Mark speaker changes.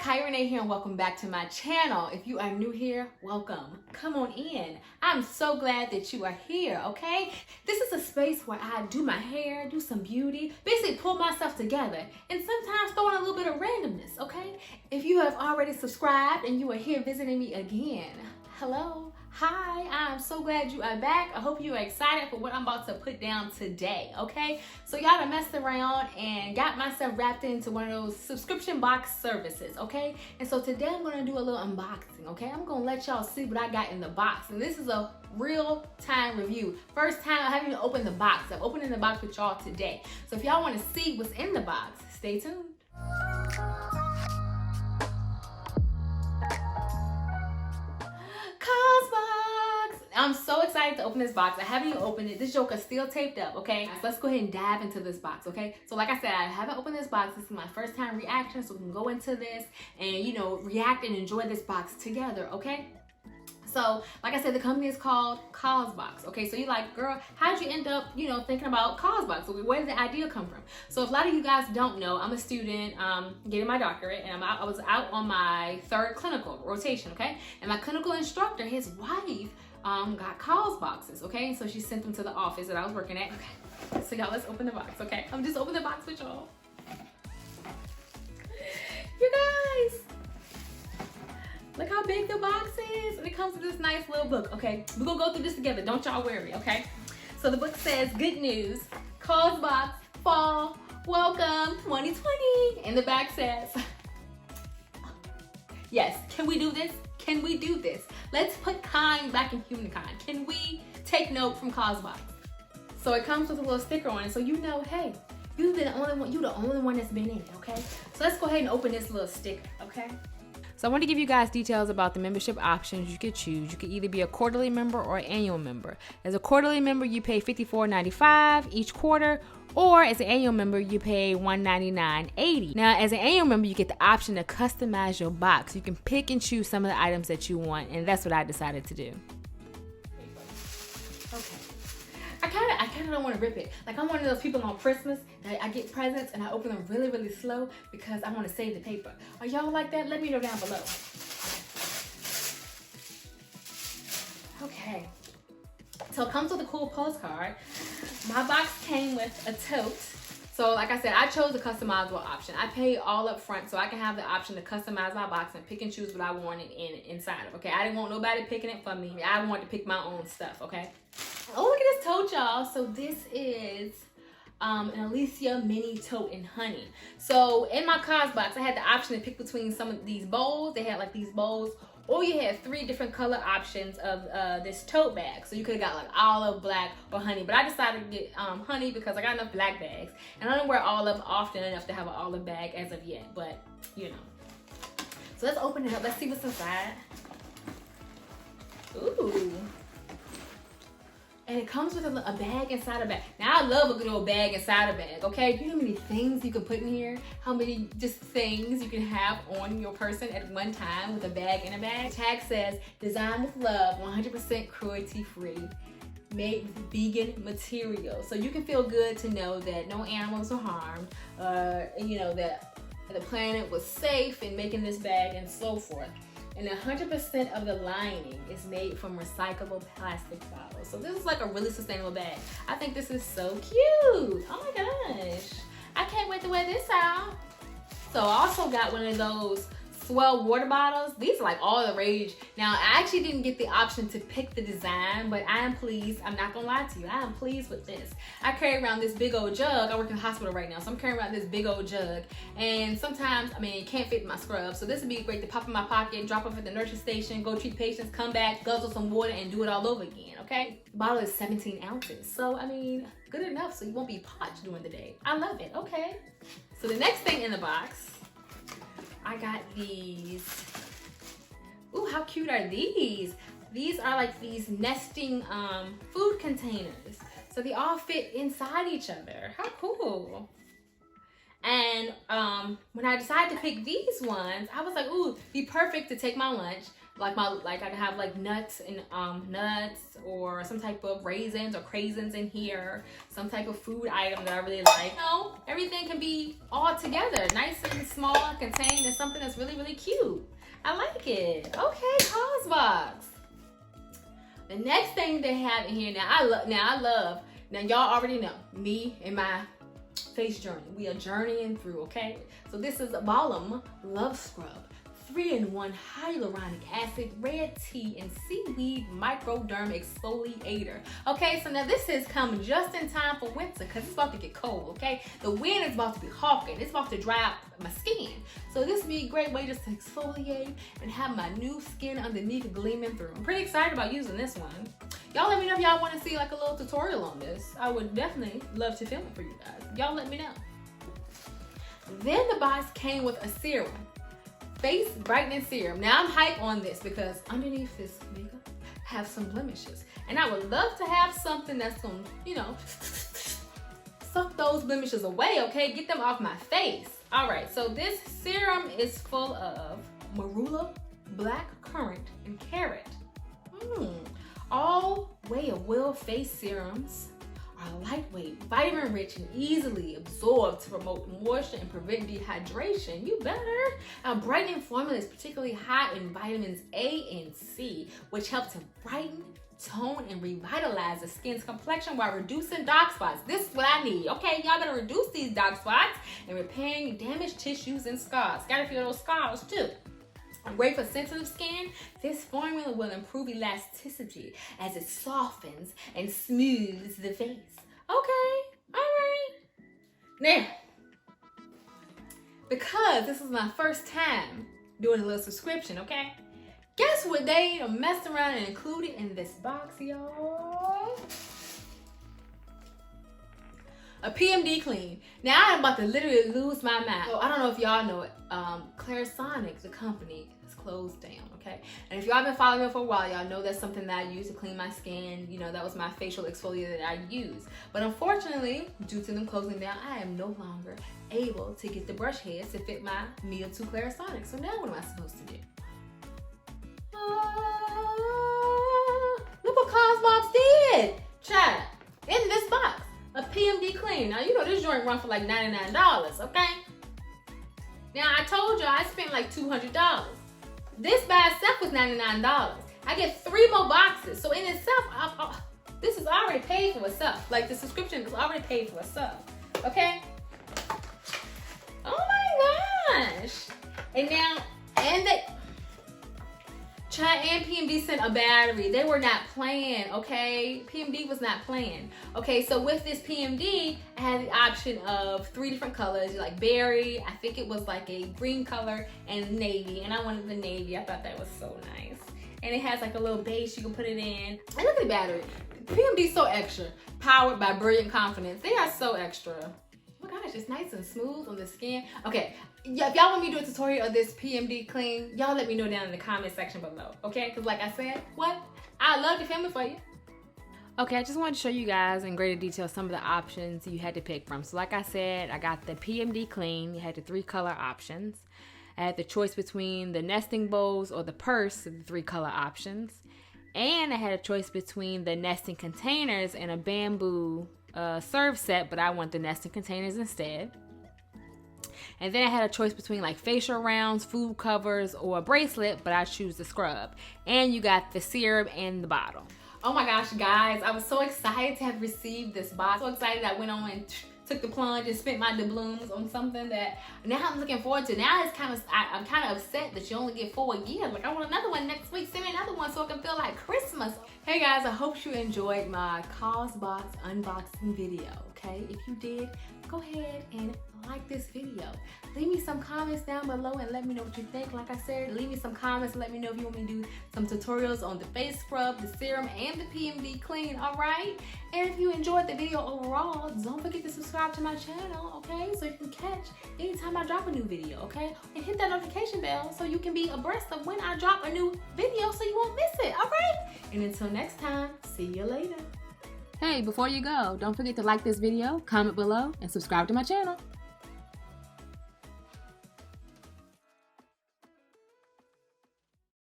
Speaker 1: Rene here and welcome back to my channel. If you are new here, welcome. Come on in. I'm so glad that you are here, okay? This is a space where I do my hair, do some beauty, basically pull myself together, and sometimes throw in a little bit of randomness, okay? If you have already subscribed and you are here visiting me again, hello. Hi, I'm so glad you are back. I hope you are excited for what I'm about to put down today, okay? So y'all done messed around and got myself wrapped into one of those subscription box services, okay? And so today I'm gonna do a little unboxing, okay? I'm gonna let y'all see what I got in the box. And this is a real-time review. First time I haven't even opened the box. I'm opening the box with y'all today. So if y'all wanna see what's in the box, stay tuned. I'm so excited to open this box. I haven't even opened it. This joker's still taped up, okay? So let's go ahead and dive into this box, okay? So like I said, I haven't opened this box. This is my first time reaction, so we can go into this and, you know, react and enjoy this box together, okay? So, like I said, the company is called CAUSEBOX, okay? So you're like, girl, how'd you end up, you know, thinking about CAUSEBOX? Where did the idea come from? So if a lot of you guys don't know, I'm a student getting my doctorate, and I was out on my third clinical rotation, okay? And my clinical instructor, his wife, got CAUSEBOXes, okay? So she sent them to the office that I was working at. Okay, so y'all, let's open the box, okay? I'm just opening the box with y'all. You guys, look how big the box is. And it comes with this nice little book, okay? We're gonna go through this together, don't y'all worry, okay? So the book says, good news, CAUSEBOX Fall Welcome 2020. And the back says, yes, can we do this? Can we do this? Let's put kind back in humankind. Can we take note from CAUSEBOX? So it comes with a little sticker on it, so you know, hey, you're the only one that's been in it, okay? So let's go ahead and open this little sticker, okay? So I want to give you guys details about the membership options you could choose. You could either be a quarterly member or an annual member. As a quarterly member, you pay $54.95 each quarter, or as an annual member, you pay $199.80. Now, as an annual member, you get the option to customize your box. You can pick and choose some of the items that you want, and that's what I decided to do. Okay. I kind of don't want to rip it. Like, I'm one of those people on Christmas that I get presents and I open them really, really slow because I want to save the paper. Are y'all like that? Let me know down below. Okay. So it comes with a cool postcard. My box came with a tote. So like I said, I chose the customizable option. I paid all up front so I can have the option to customize my box and pick and choose what I wanted inside of, okay? I didn't want nobody picking it for me. I wanted to pick my own stuff, okay? Oh, look at this tote, y'all. So this is an Alicia mini tote in honey. So in my CAUSEBOX, I had the option to pick between some of these bowls. They had like these bowls, or you had 3 different color options of this tote bag. So you could have got like olive, black, or honey. But I decided to get honey because I got enough black bags. And I don't wear olive often enough to have an olive bag as of yet. But, you know. So let's open it up. Let's see what's inside. Ooh. And it comes with a bag inside a bag. Now, I love a good old bag inside a bag, okay? Do you know how many things you can put in here? How many just things you can have on your person at one time with a bag in a bag? The tag says, designed with love, 100% cruelty-free, made with vegan material. So you can feel good to know that no animals are harmed, you know, that the planet was safe in making this bag and so forth. And 100% of the lining is made from recyclable plastic bottles. So this is like a really sustainable bag. I think this is so cute. Oh my gosh. I can't wait to wear this out. So I also got one of those Swell water bottles. These are like all the rage. Now, I actually didn't get the option to pick the design, but I am pleased. I'm not gonna lie to you. I am pleased with this. I carry around this big old jug. I work in the hospital right now, so I'm carrying around this big old jug. And sometimes, I mean, it can't fit in my scrub. So this would be great to pop in my pocket, drop off at the nursery station, go treat patients, come back, guzzle some water, and do it all over again, okay? The bottle is 17 ounces. So, I mean, good enough so you won't be parched during the day. I love it, okay? So the next thing in the box, I got these. Ooh, how cute are these? These are like these nesting food containers. So they all fit inside each other. How cool. And when I decided to pick these ones, I was like, ooh, be perfect to take my lunch. like I can have like nuts and nuts or some type of raisins or craisins in here, some type of food item that I really like. You know, everything can be all together, nice and small, contained in something that's really, really cute. I like it. Okay, CAUSEBOX. The next thing they have in here, now y'all already know me and my face journey. We are journeying through, okay? So this is a Balm Love Scrub, 3-in-1 hyaluronic acid, red tea, and seaweed microderm exfoliator. Okay, so now this has come just in time for winter because it's about to get cold, okay? The wind is about to be hawking. It's about to dry out my skin. So this would be a great way just to exfoliate and have my new skin underneath gleaming through. I'm pretty excited about using this one. Y'all let me know if y'all want to see like a little tutorial on this. I would definitely love to film it for you guys. Y'all let me know. Then the box came with a serum. Face brightening serum. Now I'm hype on this because underneath this makeup have some blemishes. And I would love to have something that's gonna, you know, suck those blemishes away, okay? Get them off my face. All right, so this serum is full of marula, black currant, and carrot. All Way of Well face serums are lightweight, vitamin rich, and easily absorbed to promote moisture and prevent dehydration. You better. Our brightening formula is particularly high in vitamins A and C, which help to brighten, tone, and revitalize the skin's complexion while reducing dark spots. This is what I need, okay? Y'all better reduce these dark spots and repairing damaged tissues and scars. Gotta feel those scars too. Great for sensitive skin, this formula will improve elasticity as it softens and smooths the face. Okay, all right. Now, because this is my first time doing a little subscription, okay? Guess what they messed around and included in this box, y'all? A PMD Clean. Now I'm about to literally lose my mind. So I don't know if y'all know it. Clarisonic, the company, is closed down, okay? And if y'all been following me for a while, y'all know that's something that I use to clean my skin. You know, that was my facial exfoliator that I use. But unfortunately, due to them closing down, I am no longer able to get the brush heads to fit my Mia 2 Clarisonic. So now what am I supposed to do? Look what CAUSEBOX did, chat, in this box. A PMD Clean. Now, you know this joint run for like $99, okay? Now, I told you I spent like $200. This by itself was $99. I get 3 more boxes. So in itself, this is already paid for itself. Like the subscription is already paid for itself, okay? Oh my gosh. And now, Chat and PMD sent a battery. They were not playing, okay? PMD was not playing. Okay, so with this PMD, I had the option of 3 different colors, like berry, I think it was like a green color, and navy. And I wanted the navy. I thought that was so nice. And it has like a little base you can put it in. And look at the battery. PMD is so extra. Powered by Brilliant Confidence. They are so extra. Oh my gosh, it's nice and smooth on the skin. Okay, yeah, if y'all want me to do a tutorial of this PMD Clean, y'all let me know down in the comment section below, okay? Because like I said, I'd love to film it for you. Okay, I just wanted to show you guys in greater detail some of the options you had to pick from. So like I said, I got the PMD Clean. You had the 3 color options. I had the choice between the nesting bowls or the purse, the 3 color options. And I had a choice between the nesting containers and a bamboo serve set, but I want the nesting containers instead. And then I had a choice between like facial rounds, food covers, or a bracelet, but I choose the scrub. And you got the serum and the bottle. Oh my gosh, guys, I was so excited to have received this box. So excited I went on and took the plunge and spent my doubloons on something that now I'm looking forward to. Now it's I'm kind of upset that you only get 4 a year. Like, I want another one next week. Send me another one so it can feel like Christmas. Hey guys, I hope you enjoyed my CAUSEBOX unboxing video, okay? If you did, go ahead and like this video. Leave me some comments down below and let me know what you think. Like I said, leave me some comments and let me know if you want me to do some tutorials on the face scrub, the serum, and the PMD Clean, all right? And if you enjoyed the video overall, don't forget to subscribe to my channel, okay? So you can catch anytime I drop a new video, okay? And hit that notification bell so you can be abreast of when I drop a new video so you won't miss it, all right? And until next time, see you later. Hey, before you go, don't forget to like this video, comment below, and subscribe to my channel.